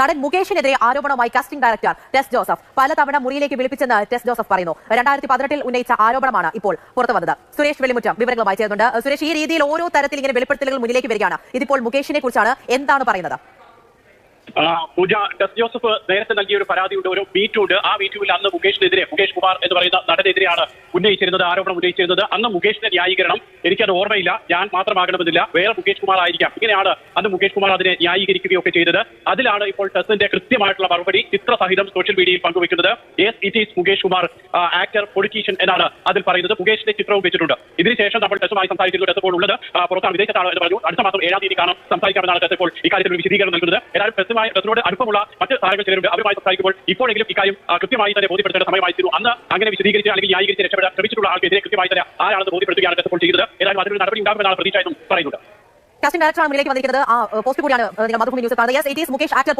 നടൻ മുകേഷിനെതിരെ ആരോപണവുമായി casting director ടെസ് Joseph പലതവണ മുറിയിലേക്ക് വിളിപ്പിച്ചെന്ന് ടെസ് ജോസഫ് പറയുന്നു. 2018 ഉന്നയിച്ച ആരോപണമാണ് ഇപ്പോൾ പുറത്തു വന്നത്. സുരേഷ് വെള്ളിമുറ്റം വിവരങ്ങളുമായി ചേർന്നുണ്ട്. സുരേഷ്, ഈ രീതിയിൽ ഓരോ തരത്തിൽ ഇങ്ങനെ വെളിപ്പെടുത്തലുകൾ മുന്നിലേക്ക് വരികയാണ്. ഇതിപ്പോൾ മുകേഷിനെ കുറിച്ചാണ്, എന്താണ് പറയുന്നത്? പൂജ, ടെസ് ജോസഫ് നേരത്തെ നൽകിയ ഒരു പരാതിയുണ്ട്, ഒരു മീറ്റുണ്ട്. ആ മീറ്റുവിൽ അന്ന് മുകേഷിനെതിരെ, മുകേഷ് കുമാർ എന്ന് പറയുന്ന നടനെതിരെയാണ് ആരോപണം ഉന്നയിച്ചിരുന്നത്. അന്ന് മുകേഷിന്റെ ന്യായീകരണം എനിക്കത് ഓർമ്മയില്ല, ഞാൻ മാത്രമാകണമെന്നില്ല, വേറെ മുകേഷ് കുമാർ ആയിരിക്കാം, ഇങ്ങനെയാണ് അന്ന് മുകേഷ് കുമാർ അതിനെ ന്യായീകരിക്കുകയൊക്കെ ചെയ്തത്. അതിലാണ് ഇപ്പോൾ ടെസിന്റെ കൃത്യമായിട്ടുള്ള മറുപടി ചിത്രസഹിതം സോഷ്യൽ മീഡിയയിൽ പങ്കുവയ്ക്കുന്നത്. Yes, it is Mukesh Kumar, actor, politician എന്നാണ് അതിൽ പറയുന്നത്. മുകേഷിന്റെ ചിത്രവും വെച്ചിട്ടുണ്ട്. ഇതിനുശേഷം നമ്മൾ ടെസുമായി സംസാരിച്ചിരുന്നു. ടെസ് ഇപ്പോൾ ഉള്ളത് പുറത്താണ്, വിദേശത്താണ് എന്ന് പറഞ്ഞു. അടുത്ത മാസം 7-ാം തീയതി കാണാം, സംസാരിക്കാമെന്നാണ് ടെസ് ഇപ്പോൾ ഇക്കാര്യത്തിൽ ഒരു വിശദീകരണം നൽകുന്നത്. ഏതായാലും ടെസിനോട് അടുപ്പമുള്ള മറ്റ് താരങ്ങൾ ചിലരുണ്ട്, അവരുമായി സംസാരിക്കുമ്പോൾ ഇപ്പോഴെങ്കിലും ഇക്കാര്യം കൃത്യമായി തന്നെ ബോധ്യപ്പെടുത്തേണ്ട സമയമായിരുന്നു. അന്ന് അങ്ങനെ വിശദീകരിച്ച് അല്ലെങ്കിൽ ന്യായീകരിച്ച് രക്ഷപ്പെടാൻ ശ്രമിച്ചിട്ടുള്ള ആൾക്കെതിരെ കൃത്യമായി തന്നെ ആരാണെന്ന് ബോധ്യപ്പെടുത്തുകയാണ് ടെസ് ഇപ്പോൾ ചെയ്തത്. ഏതായാലും അതിനൊരു നടപടി ഉണ്ടാകുമെന്നാണ് പ്രതീക്ഷ എന്നും പറയുന്നത്. കാസ്റ്റിംഗ് ഡയറക്ടറാണ് മുന്നിലേക്ക് വന്നിരിക്കുന്നത്. ആ പോസ്റ്റ് കൂടിയാണ് നിങ്ങൾ മധുഭൂമി ന്യൂസ് കാണുന്നത്. Yes, it is Mukesh, actor,